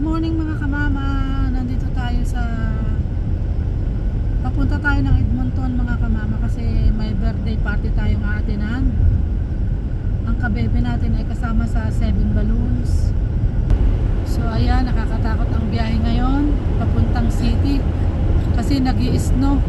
morning mga kamama. Nandito tayo sa papunta tayo ng Edmonton mga kamama kasi may birthday party tayong aatinan. Ang kabebe natin ay kasama sa 7 balloons. So ayan, nakakatakot ang biyahe ngayon papuntang city kasi nag-i-snow.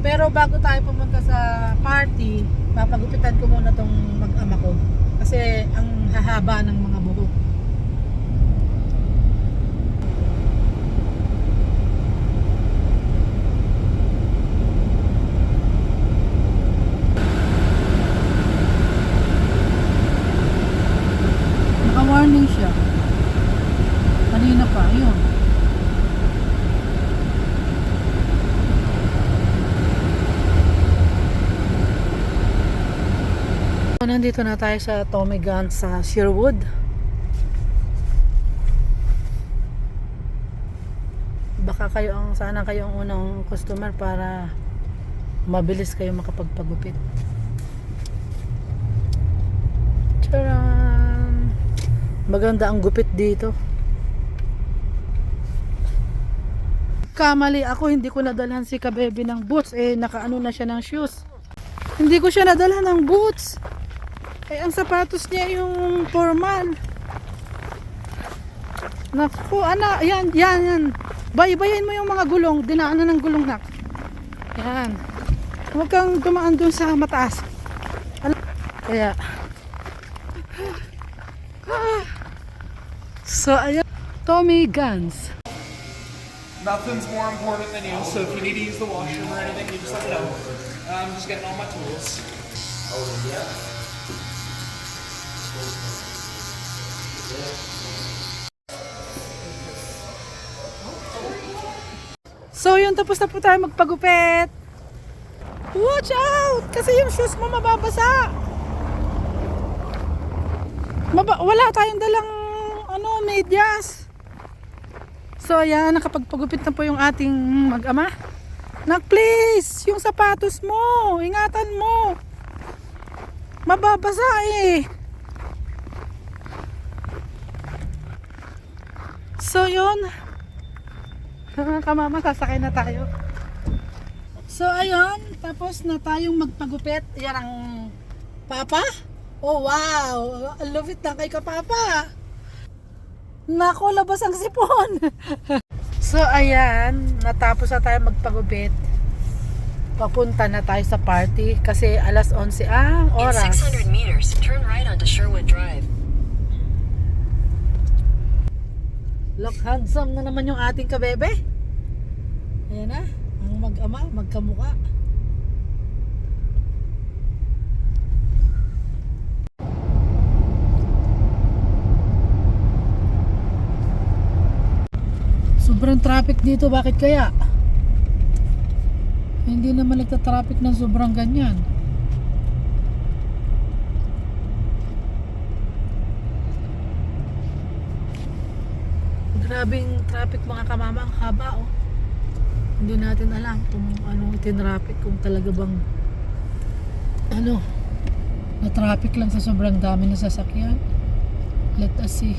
Pero bago tayo pumunta sa party, papagupitan ko muna tong mag-ama ko. Kasi ang hahaba ng mga buhok. Naka-warning siya. Kanina pa, yun. Nandito na tayo sa Tommy Guns sa Sherwood. Baka sana kayo ang unang customer para mabilis kayo makapagpagupit. Charan! Maganda ang gupit dito. Kamali ako, hindi ko nadalhan si kabebe ng boots. Nakaano na siya ng shoes. Hindi ko siya nadalhan ng boots. Ang sapatos niya yung formal. Naku, yan. Baybayin mo yung mga gulong. Dinaanan ng gulong, nak. Yan. Huwag kang dumaan dun sa mataas. Kaya. So, ayan. Tommy Guns. Nothing's more important than you, so if you need to use the washroom or anything, you just let me know. I'm just getting all my tools. Oh, yeah. So yun, tapos na po tayo magpagupit. Watch out! Kasi yung shoes mo mababasa. Wala tayong dalang medyas. So ayan, nakapagpagupit na po yung ating mag-ama. Please, yung sapatos mo, ingatan mo. Mababasa So yun, kamama, sasakay na tayo. So ayun, tapos na tayong magpagupit. Yan ang papa. Oh wow, ang lupit na kay kapapa. Nako, labas ang sipon. So ayan, natapos na tayo magpagupit. Papunta na tayo sa party kasi alas 11 ang oras. In 600 meters, turn right onto Sherwood Drive. Look, handsome na naman yung ating kabebe. Ayan na, ang mag-ama, magkamuka. Sobrang traffic dito, bakit kaya? Hindi naman nagta-traffic ng sobrang ganyan. Grabing traffic mga kamama, ang haba Hindi natin alam kung anong itinraffic, kung talaga bang na traffic lang sa sobrang dami na sasakyan. Let us see.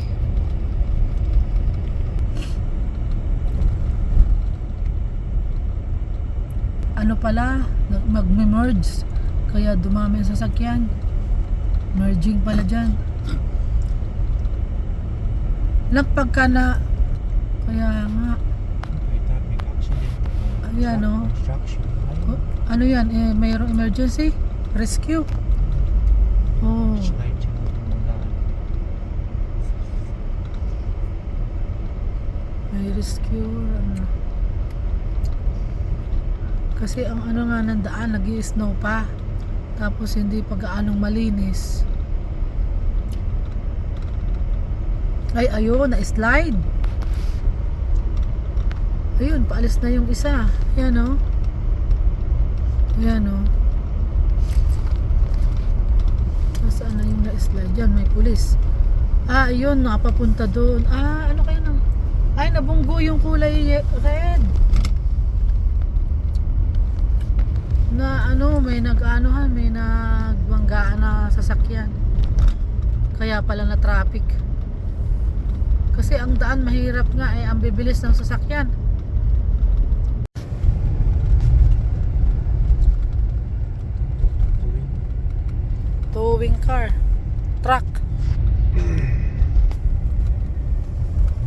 Mag-merge kaya dumami ang sasakyan. Merging pala dyan. Pagka na kaya nga ayan ano yan, mayroong emergency rescue. May rescue kasi ang nga ng daan, nag-i-snow pa tapos hindi pa gaanong malinis. Ayun, na-slide. Ayun, paalis na yung isa. Ayan Saan na yung na-slide? Yan, may pulis. Ayun, napapunta doon. Ano kaya nabunggo yung kulay red. na ano, may nag-anuhan, may nagbanggaan na sasakyan. Kaya pala na traffic. Kasi ang daan mahirap nga eh, ang bibilis ng sasakyan. Towing car, truck.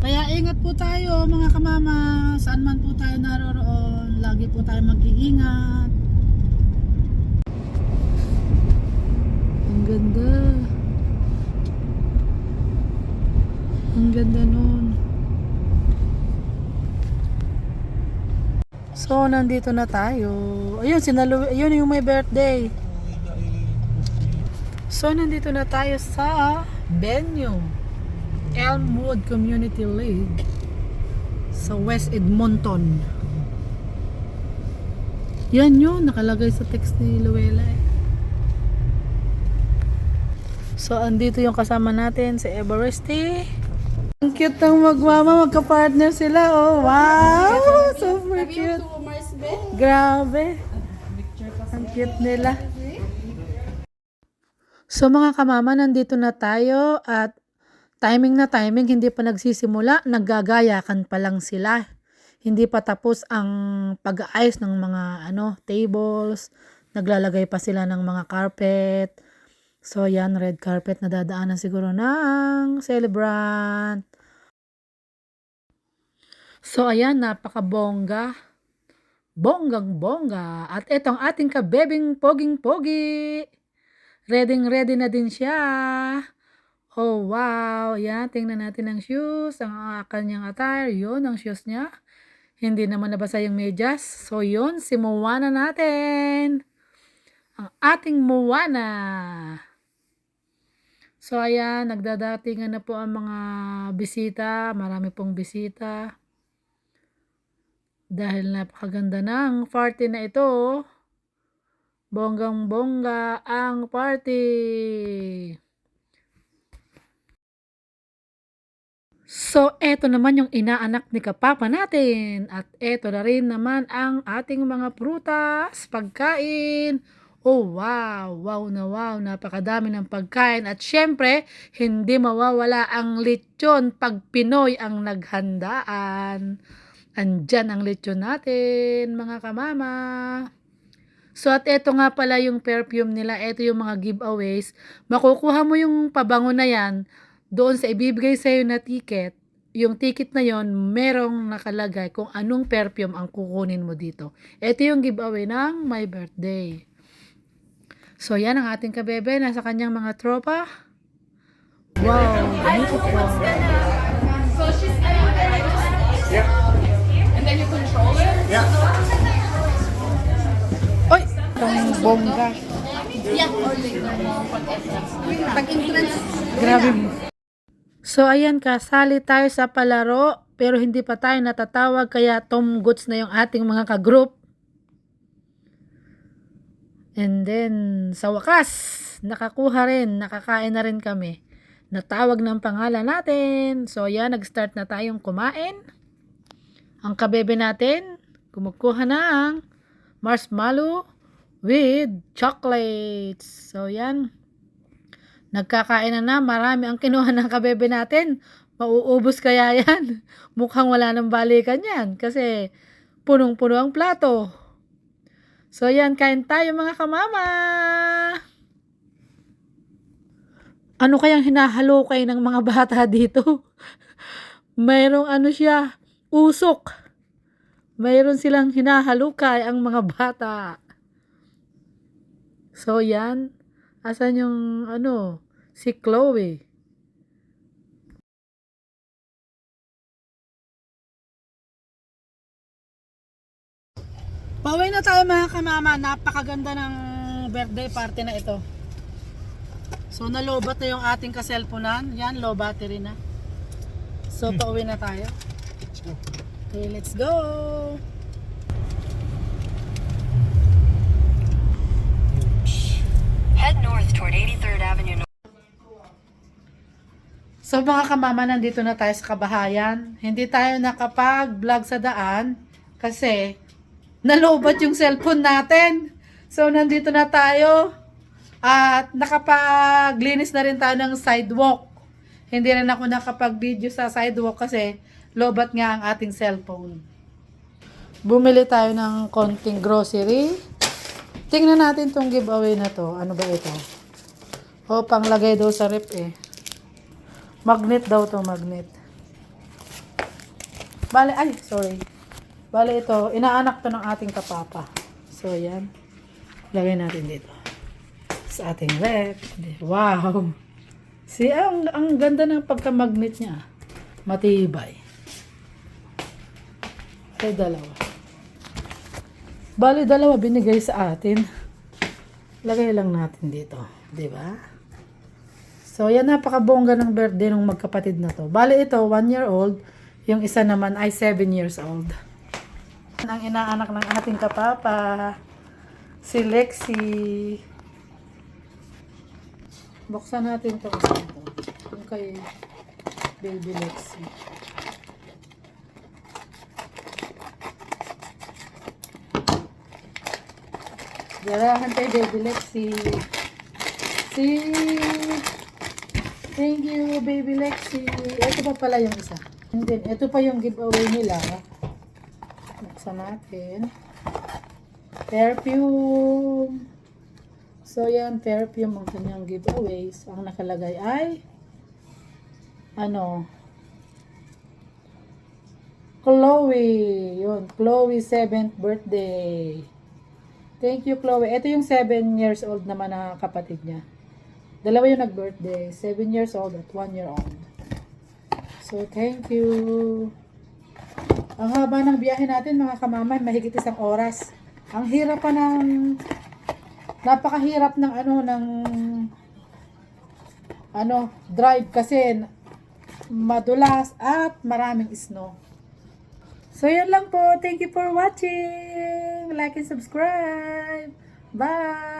Kaya ingat po tayo mga kamama, saan man po tayo naroroon, lagi po tayo mag-iingat. Ang ganda. Ang ganda nun. So, nandito na tayo. Ayun, ayun yung may birthday. So, nandito na tayo sa venue. Elmwood Community League sa West Edmonton. Yan yun, nakalagay sa text ni Luella eh. So, andito yung kasama natin si Everesty. Ang cute ng magmama, magka-partner sila. Oh, wow! Super cute. Grabe. Ang cute nila. So mga kamama, nandito na tayo at timing na timing, hindi pa nagsisimula, naggagayakan pa lang sila. Hindi pa tapos ang pag-aayos ng mga tables, naglalagay pa sila ng mga carpet. So yan, red carpet na dadaanan siguro ng celebrant. So ayan, napaka-bongga. Bonggang-bongga. At etong ating kabebing poging-pogi. Ready na din siya. Oh wow, yan, tingnan natin ang shoes, ang kanyang attire, yun ang shoes niya. Hindi naman nabasa yung medyas. So yun, si Moana natin. Ang ating Moana. So ayan, nagdadatingan na po ang mga bisita, marami pong bisita. Dahil napakaganda ng party na ito. Bonggang-bongga ang party. So, eto naman yung inaanak ni Kapapa natin. At eto na rin naman ang ating mga prutas, pagkain. Oh, wow! Wow na wow! Napakadami ng pagkain. At syempre, hindi mawawala ang lechon pag Pinoy ang naghandaan. Andyan ang lechon natin, mga kamama. So, at eto nga pala yung perfume nila. Eto yung mga giveaways. Makukuha mo yung pabango na yan doon sa ibibigay sa'yo na ticket. Yung ticket na yon merong nakalagay kung anong perfume ang kukunin mo dito. Eto yung giveaway ng my birthday. So, yan ang ating kabebe. Nasa kanyang mga tropa. Wow! Beautiful. So she's and then you control it? Yeah. Oy! Ang bongga. Grabe mo. So, ayan, kasali tayo sa palaro, pero hindi pa tayo natatawag, kaya tumguts na yung ating mga kagroup. And then, sa wakas, nakakain na rin kami. Natawag ng pangalan natin. So, ayan, nag-start na tayong kumain. Ang kabebe natin, kumukuha ng marshmallow with chocolates. So, yan. Nagkakain na, marami ang kinuha ng kabebe natin. Mauubos kaya yan? Mukhang wala nang balikan yan. Kasi punong-puno ang plato. So, yan. Kain tayo mga kamama. Ano kayang hinahalukay ng mga bata dito? Mayroong siya, usok. Mayroon silang hinahalukay ang mga bata. So, yan. Asan yung, si Chloe? Pauwi na tayo mga kamama. Napakaganda ng birthday party na ito. So, nalobat na yung ating kaselponan. Yan, low battery na. So, pauwi na tayo. Okay, let's go! Head north toward 83rd Avenue. So mga kamama, nandito na tayo sa kabahayan. Hindi tayo nakapag-vlog sa daan kasi nalobat yung cellphone natin. So, nandito na tayo. At nakapaglinis na rin tayo ng sidewalk. Hindi rin ako nakapag-video sa sidewalk kasi lobat nga ang ating cellphone. Bumili tayo ng konting grocery. Tingnan natin tong giveaway na to. Ano ba ito? O, panglagay daw sa rep eh. Magnet daw to, magnet. Bale, ay, sorry. Bale ito, inaanak to ng ating kapapa. So, yan. Lagay natin dito. Sa ating rep. Wow! See, ang ganda ng pagka-magnet niya. Matibay. Ay, dalawa. Bale, dalawa binigay sa atin. Lagay lang natin dito. Diba? So, yan, napakabongga ng birthday ng magkapatid na to. Bale, ito, 1 year old. Yung isa naman ay 7 years old. Ang inaanak ng ating kapapa, si Lexi. Buksan natin ito kasi ito. Yung kay baby Lexi. Dalahan kay baby Lexi. Thank you, baby Lexi. Ito pa pala yung isa. And then, ito pa yung giveaway nila. Buksan natin. Perfume. So, yan, perfume ang kanyang giveaways. Ang nakalagay ay Chloe. Yun, Chloe 7th birthday. Thank you, Chloe. Ito yung 7 years old naman na kapatid niya. Dalawa yung nag-birthday. 7 years old at 1 year old. So, thank you. Ang haba ng biyahe natin, mga kamamay, mahigit 1 oras. Ang hirap pa ng napakahirap ng drive kasi madulas at maraming snow. So, yan lang po. Thank you for watching. Like and subscribe. Bye!